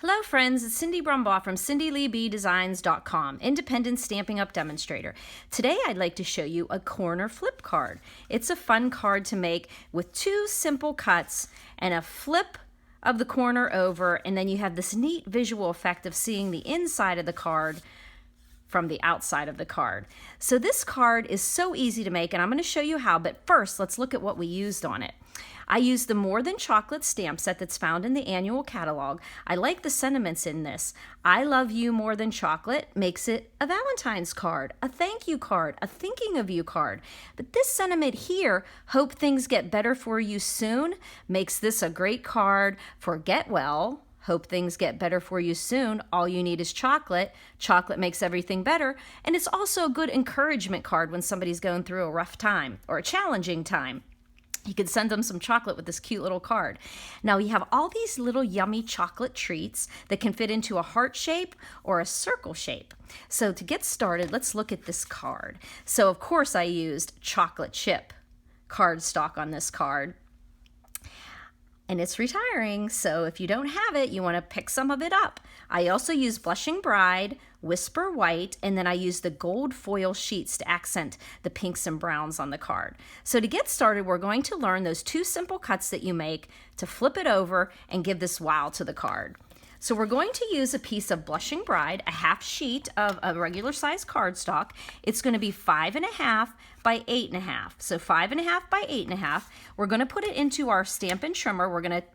Hello friends, it's Cindy Brumbaugh from CindyLeeBDesigns.com, independent Stampin' Up! Demonstrator. Today I'd like to show you a corner flip card. It's a fun card to make with two simple cuts and a flip of the corner over, and then you have this neat visual effect of seeing the inside of the card from the outside of the card. So this card is so easy to make, and I'm going to show you how, but first let's look at what we used on it. I used the More Than Chocolate stamp set that's found in the annual catalog. I like the sentiments in this. I love you more than chocolate makes it a Valentine's card, a thank you card, a thinking of you card. But this sentiment here, hope things get better for you soon, makes this a great card for get well. Hope things get better for you soon. All you need is chocolate. Chocolate makes everything better. And it's also a good encouragement card when somebody's going through a rough time or a challenging time. You could send them some chocolate with this cute little card. Now you have all these little yummy chocolate treats that can fit into a heart shape or a circle shape. So to get started, let's look at this card. So of course I used chocolate chip cardstock on this card. And it's retiring, so if you don't have it, you want to pick some of it up. I also use Blushing Bride, Whisper White, and then I use the gold foil sheets to accent the pinks and browns on the card. So to get started, we're going to learn those two simple cuts that you make to flip it over and give this wow to the card. So we're going to use a piece of Blushing Bride, a half sheet of a regular size cardstock. It's going to be 5.5 by 8.5. So 5.5 by 8.5. We're going to put it into our Stampin' trimmer. We're going to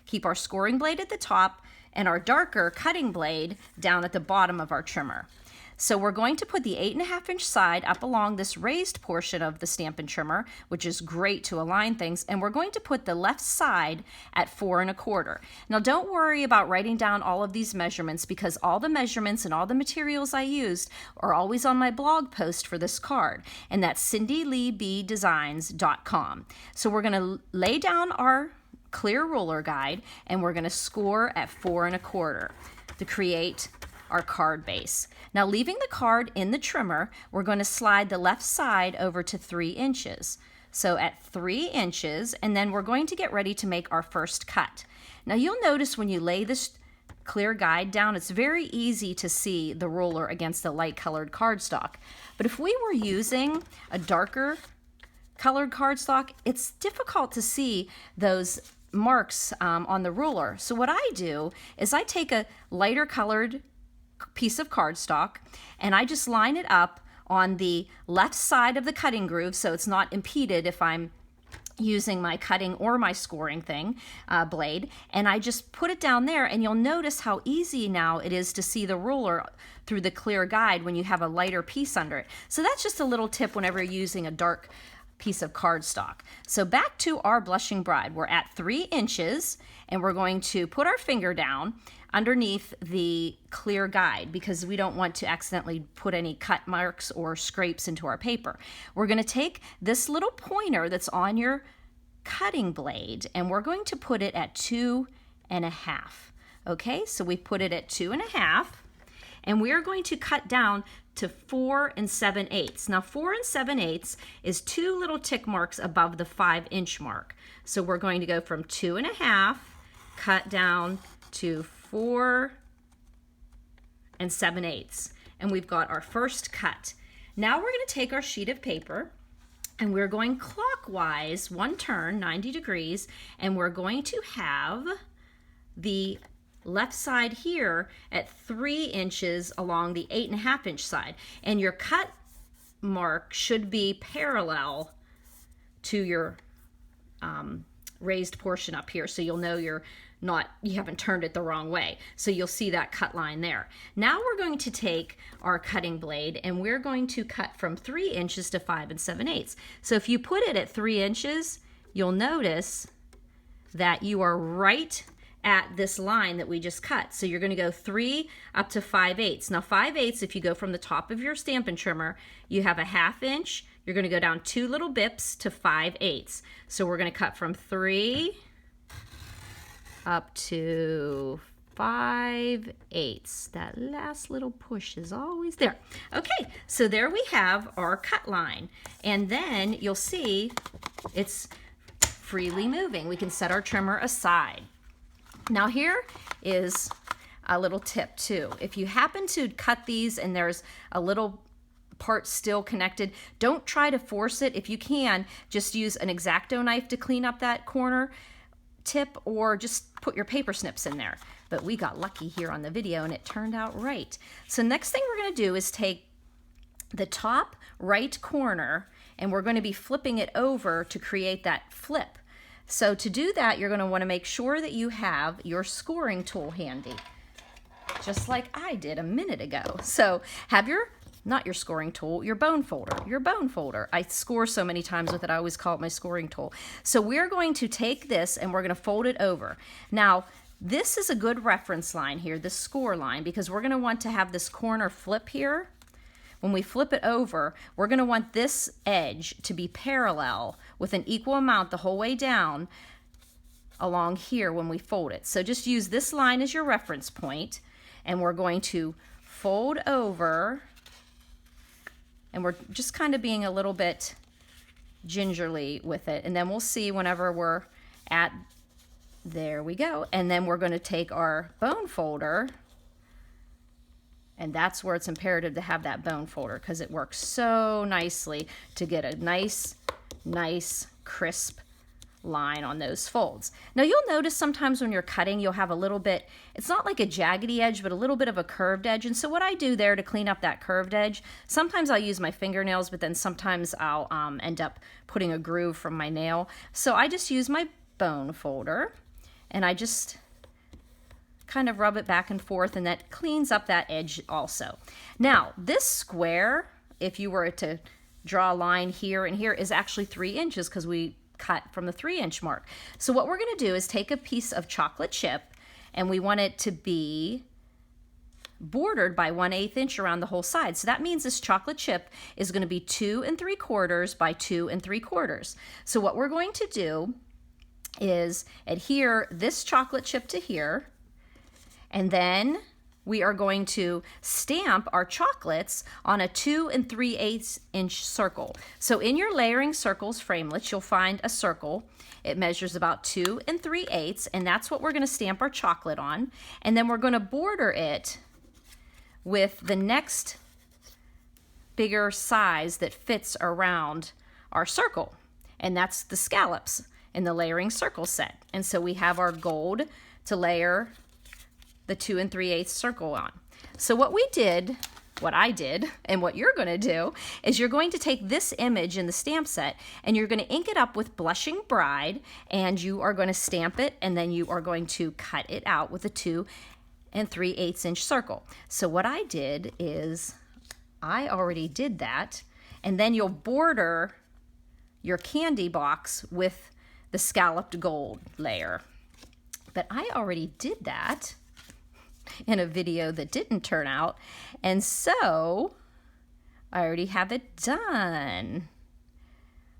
keep our scoring blade at the top and our darker cutting blade down at the bottom of our trimmer. So we're going to put the 8.5-inch side up along this raised portion of the Stampin' trimmer, which is great to align things, and we're going to put the left side at 4.25. Now don't worry about writing down all of these measurements because all the measurements and all the materials I used are always on my blog post for this card, and that's CindyLeeBDesigns.com. So we're going to lay down our clear ruler guide and we're going to score at 4.25 to create our card base. Now leaving the card in the trimmer, we're going to slide the left side over to 3 inches. So at 3 inches, and then we're going to get ready to make our first cut. Now you'll notice when you lay this clear guide down, it's very easy to see the ruler against the light colored cardstock. But if we were using a darker colored cardstock, it's difficult to see those marks on the ruler. So what I do is I take a lighter colored piece of cardstock and I just line it up on the left side of the cutting groove so it's not impeded if I'm using my cutting or my scoring blade, and I just put it down there, and you'll notice how easy now it is to see the ruler through the clear guide when you have a lighter piece under it. So that's just a little tip whenever you're using a dark piece of cardstock. So back to our Blushing Bride. We're at 3 inches and we're going to put our finger down underneath the clear guide because we don't want to accidentally put any cut marks or scrapes into our paper. We're going to take this little pointer that's on your cutting blade and we're going to put it at 2.5. Okay, so we put it at 2.5 and we're going to cut down to 4 7/8. Now 4 7/8 is 2 little tick marks above the 5-inch mark. So we're going to go from 2.5, cut down to 4 7/8. And we've got our first cut. Now we're going to take our sheet of paper and we're going clockwise, one turn, 90 degrees, and we're going to have the left side here at 3 inches along the 8.5-inch side. And your cut mark should be parallel to your raised portion up here, so you'll know you haven't turned it the wrong way. So you'll see that cut line there. Now we're going to take our cutting blade and we're going to cut from 3 inches to 5 7/8. So if you put it at 3 inches, you'll notice that you are right at this line that we just cut. So you're going to go 3 up to 5/8. Now 5/8, if you go from the top of your Stampin' trimmer, you have a 1/2 inch. You're going to go down 2 little bips to 5/8. So we're going to cut from 3 up to 5/8. That last little push is always there. Okay, so there we have our cut line. And then you'll see it's freely moving. We can set our trimmer aside. Now here is a little tip too. If you happen to cut these and there's a little part still connected, don't try to force it. If you can, just use an X-Acto knife to clean up that corner tip, or just put your paper snips in there. But we got lucky here on the video and it turned out right. So next thing we're going to do is take the top right corner and we're going to be flipping it over to create that flip. So to do that, you're going to want to make sure that you have your scoring tool handy, just like I did a minute ago. So have not your scoring tool, your bone folder, I score so many times with it, I always call it my scoring tool. So we're going to take this and we're going to fold it over. Now, this is a good reference line here, this score line, because we're going to want to have this corner flip here. When we flip it over, we're going to want this edge to be parallel with an equal amount the whole way down along here when we fold it. So just use this line as your reference point, and we're going to fold over, and we're just kind of being a little bit gingerly with it, and then we'll see whenever we're at, there we go, and then we're going to take our bone folder. And that's where it's imperative to have that bone folder, because it works so nicely to get a nice crisp line on those folds. Now you'll notice sometimes when you're cutting, you'll have a little bit, it's not like a jaggedy edge, but a little bit of a curved edge. And so what I do there to clean up that curved edge, sometimes I'll use my fingernails, but then sometimes I'll end up putting a groove from my nail. So I just use my bone folder and I just kind of rub it back and forth, and that cleans up that edge also. Now, this square, if you were to draw a line here and here, is actually 3 inches because we cut from the 3-inch mark. So what we're going to do is take a piece of chocolate chip, and we want it to be bordered by 1/8 inch around the whole side. So that means this chocolate chip is going to be 2 3/4 by 2 3/4. So what we're going to do is adhere this chocolate chip to here, and then we are going to stamp our chocolates on a 2 3/8 inch circle. So in your layering circles framelits, you'll find a circle. It measures about 2 3/8, and that's what we're going to stamp our chocolate on. And then we're going to border it with the next bigger size that fits around our circle. And that's the scallops in the layering circle set. And so we have our gold to layer the 2 3/8 circle on. So what I did, and what you're going to do, is you're going to take this image in the stamp set and you're going to ink it up with Blushing Bride, and you are going to stamp it, and then you are going to cut it out with a 2 3/8 inch circle. So what I did is I already did that, and then you'll border your candy box with the scalloped gold layer. But I already did that in a video that didn't turn out, and so I already have it done.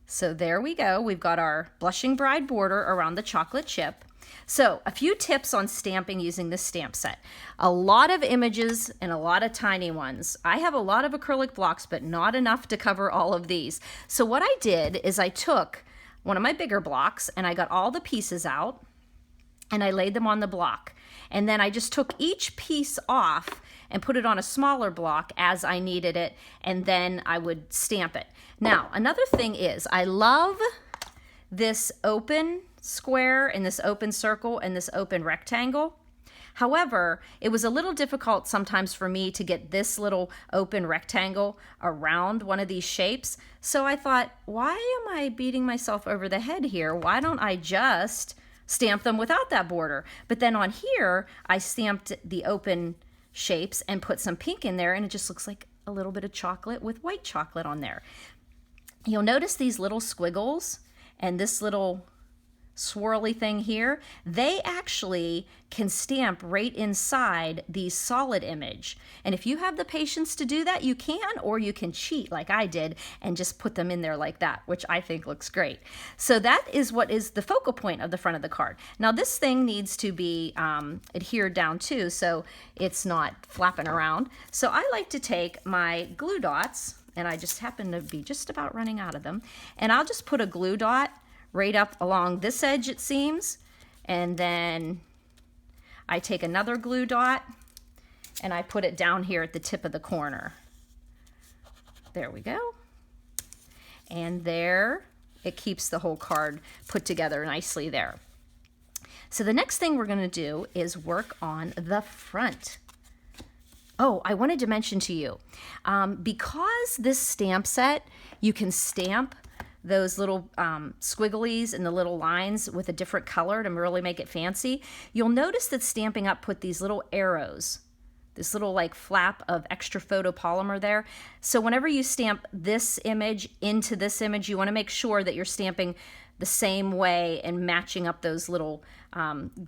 So there we go. We've got our Blushing Bride border around the chocolate chip. So a few tips on stamping using this stamp set. A lot of images and a lot of tiny ones. I have a lot of acrylic blocks, but not enough to cover all of these. So what I did is I took one of my bigger blocks and I got all the pieces out and I laid them on the block. And then I just took each piece off and put it on a smaller block as I needed it, and then I would stamp it. Now, another thing is I love this open square and this open circle and this open rectangle. However, it was a little difficult sometimes for me to get this little open rectangle around one of these shapes. So I thought, why am I beating myself over the head here? Why don't I just stamp them without that border? But then on here, I stamped the open shapes and put some pink in there, and it just looks like a little bit of chocolate with white chocolate on there. You'll notice these little squiggles and this little swirly thing here, they actually can stamp right inside the solid image. And if you have the patience to do that, you can, or you can cheat like I did and just put them in there like that, which I think looks great. So that is what is the focal point of the front of the card. Now this thing needs to be adhered down too, so it's not flapping around. So I like to take my glue dots, and I just happen to be just about running out of them, and I'll just put a glue dot right up along this edge, it seems, and then I take another glue dot and I put it down here at the tip of the corner. There we go. And there, it keeps the whole card put together nicely there. So the next thing we're going to do is work on the front. Oh, I wanted to mention to you, because this stamp set, you can stamp those little squigglies and the little lines with a different color to really make it fancy. You'll notice that Stampin' Up! Put these little arrows, this little like flap of extra photopolymer there. So whenever you stamp this image into this image, you want to make sure that you're stamping the same way and matching up those little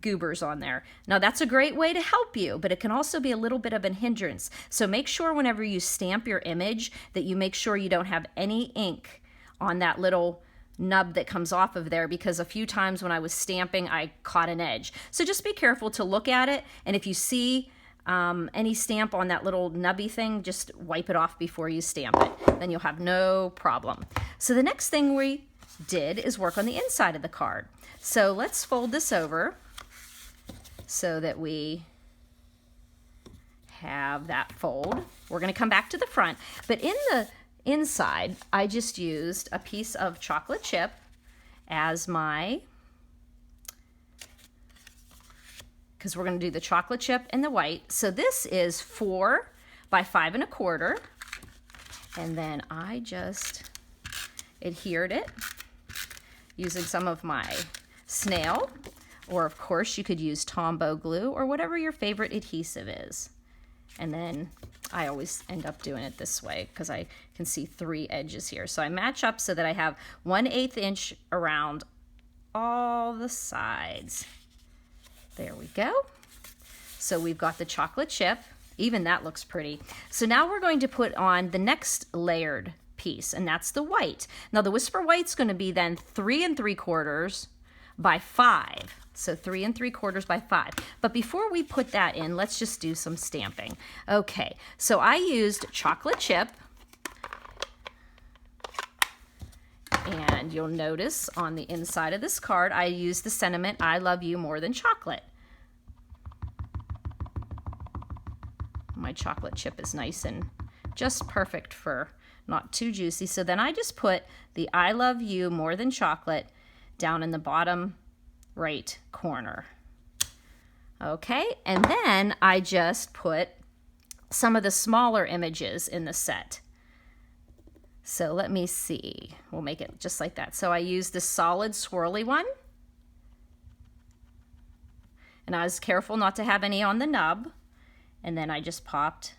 goobers on there. Now that's a great way to help you, but it can also be a little bit of a hindrance. So make sure whenever you stamp your image that you make sure you don't have any ink on that little nub that comes off of there, because a few times when I was stamping, I caught an edge. So just be careful to look at it, and if you see any stamp on that little nubby thing, just wipe it off before you stamp it. Then you'll have no problem. So the next thing we did is work on the inside of the card. So let's fold this over so that we have that fold. We're going to come back to the front, but in the inside, I just used a piece of chocolate chip as my, because we're going to do the chocolate chip and the white. So this is 4 by 5 1/4, and then I just adhered it using some of my snail, or of course you could use Tombow glue or whatever your favorite adhesive is. And then I always end up doing it this way because I can see 3 edges here. So I match up so that I have 1/8 inch around all the sides. There we go. So we've got the chocolate chip. Even that looks pretty. So now we're going to put on the next layered piece, and that's the white. Now the Whisper White's going to be then 3 3/4 by 5. So 3 3/4 by 5. But before we put that in, let's just do some stamping. Okay, so I used chocolate chip, and you'll notice on the inside of this card, I used the sentiment, "I love you more than chocolate." My chocolate chip is nice and just perfect for not too juicy. So then I just put the "I love you more than chocolate" down in the bottom right corner. Okay, and then I just put some of the smaller images in the set. So let me see. We'll make it just like that. So I used this solid swirly one. And I was careful not to have any on the nub. And then I just popped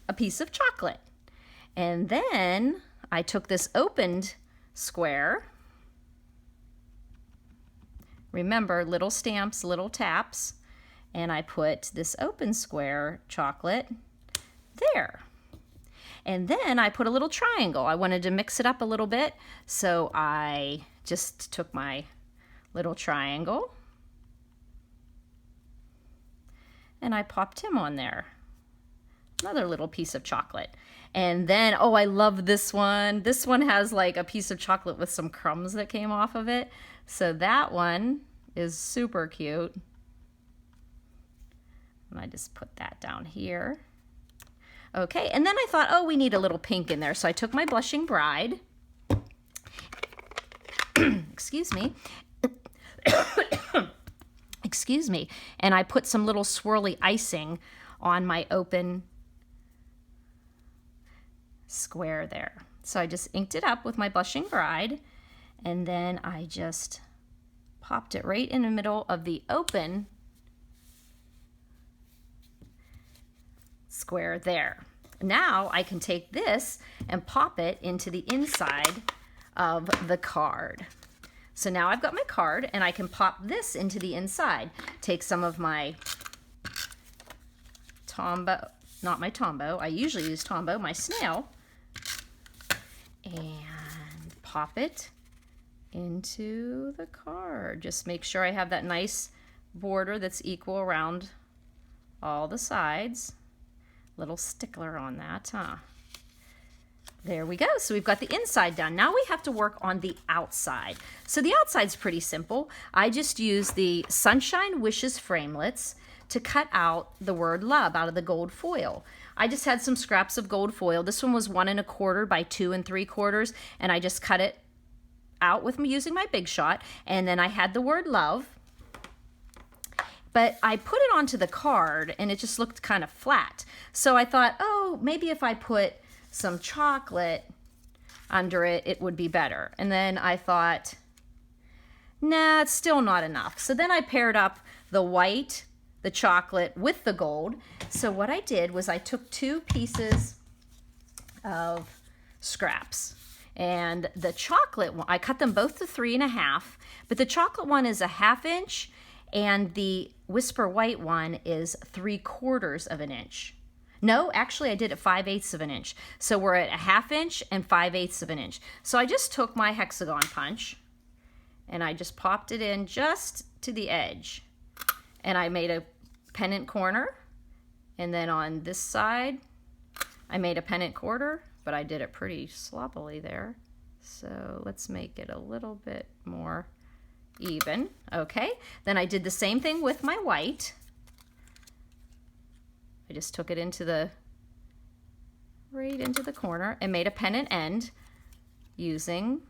a piece of chocolate. And then I took this opened square. Remember, little stamps, little taps. And I put this open square chocolate there. And then I put a little triangle. I wanted to mix it up a little bit, so I just took my little triangle and I popped him on there. Another little piece of chocolate. And then, oh, I love this one. This one has like a piece of chocolate with some crumbs that came off of it. So that one is super cute. And I just put that down here. Okay, and then I thought, oh, we need a little pink in there. So I took my Blushing Bride. Excuse me. Excuse me. And I put some little swirly icing on my open square there. So I just inked it up with my Blushing Bride, and then I just popped it right in the middle of the open square there. Now I can take this and pop it into the inside of the card. So now I've got my card and I can pop this into the inside. Take some of my Tombow, not my Tombow, I usually use Tombow, my snail, and pop it into the card. Just make sure I have that nice border that's equal around all the sides. Little stickler on that, huh? There we go. So we've got the inside done. Now we have to work on the outside. So the outside's pretty simple. I just use the Sunshine Wishes framelits to cut out the word love out of the gold foil. I just had some scraps of gold foil. This one was 1 1/4 by 2 3/4, and I just cut it out with me using my Big Shot, and then I had the word love. But I put it onto the card and it just looked kind of flat. So I thought, oh, maybe if I put some chocolate under it, it would be better. And then I thought, nah, it's still not enough. So then I paired up the white, the chocolate with the gold. So what I did was I took 2 pieces of scraps, and the chocolate one, I cut them both to 3 1/2, but the chocolate one is a 1/2 inch and the Whisper White one is 3/4 of an inch. No, actually I did it 5/8 of an inch. So we're at a 1/2 inch and 5/8 of an inch. So I just took my hexagon punch and I just popped it in just to the edge. And I made a pennant corner. And then on this side, I made a pennant quarter, but I did it pretty sloppily there. So let's make it a little bit more even. Okay, then I did the same thing with my white. I just took it right into the corner and made a pennant end using,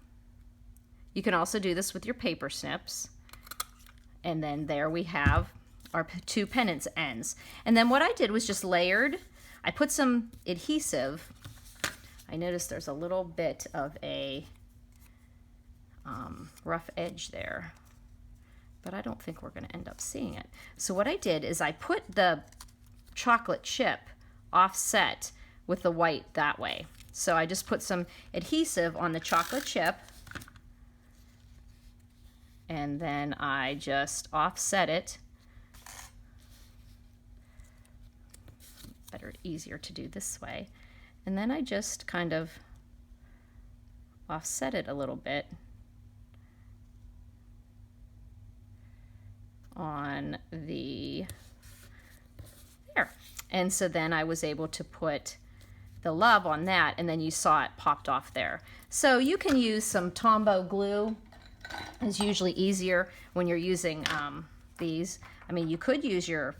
you can also do this with your paper snips. And then there we have our 2 pennants ends. And then what I did was just layered, I put some adhesive. I noticed there's a little bit of a rough edge there, but I don't think we're going to end up seeing it. So what I did is I put the chocolate chip offset with the white that way. So I just put some adhesive on the chocolate chip, and then I just offset it. Better, easier to do this way. And then I just kind of offset it a little bit on the, there. And so then I was able to put the love on that, and then you saw it popped off there. So you can use some Tombow glue. It's usually easier when you're using these. I mean, you could use your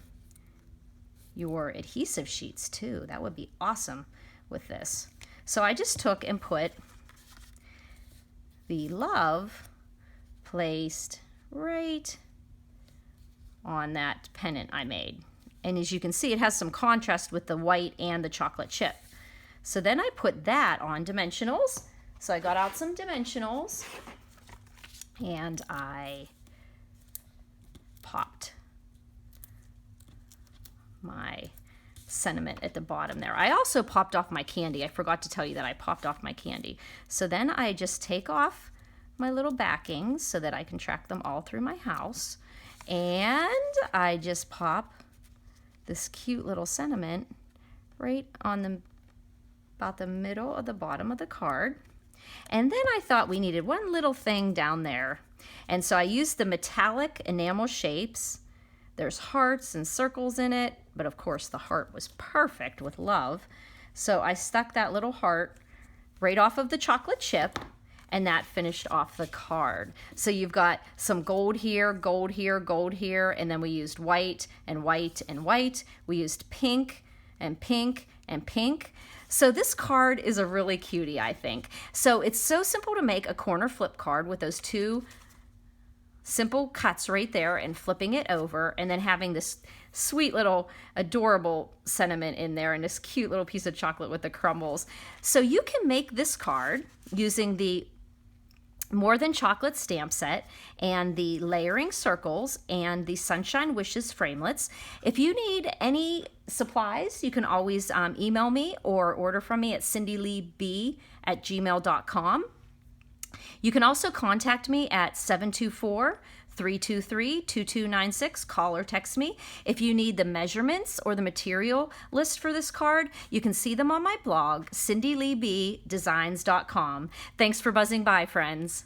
adhesive sheets too. That would be awesome with this. So I just took and put the love placed right on that pennant I made. And as you can see, it has some contrast with the white and the chocolate chip. So then I put that on dimensionals. So I got out some dimensionals and I popped my sentiment at the bottom there. I also popped off my candy. I forgot to tell you that I popped off my candy. So then I just take off my little backings so that I can track them all through my house. And I just pop this cute little sentiment right on about the middle of the bottom of the card. And then I thought we needed one little thing down there. And so I used the metallic enamel shapes. There's hearts and circles in it, but of course the heart was perfect with love. So I stuck that little heart right off of the chocolate chip, and that finished off the card. So you've got some gold here, gold here, gold here, and then we used white and white and white. We used pink and pink and pink. So this card is a really cutie, I think. So it's so simple to make a corner flip card with those 2 simple cuts right there and flipping it over, and then having this sweet little adorable sentiment in there and this cute little piece of chocolate with the crumbles. So you can make this card using the More Than Chocolate stamp set and the layering circles and the Sunshine Wishes framelits. If you need any supplies, you can always email me or order from me at cindyleeb@gmail.com. You can also contact me at 724-323-2296. Call or text me. If you need the measurements or the material list for this card, you can see them on my blog, cindyleebdesigns.com. Thanks for buzzing by, friends.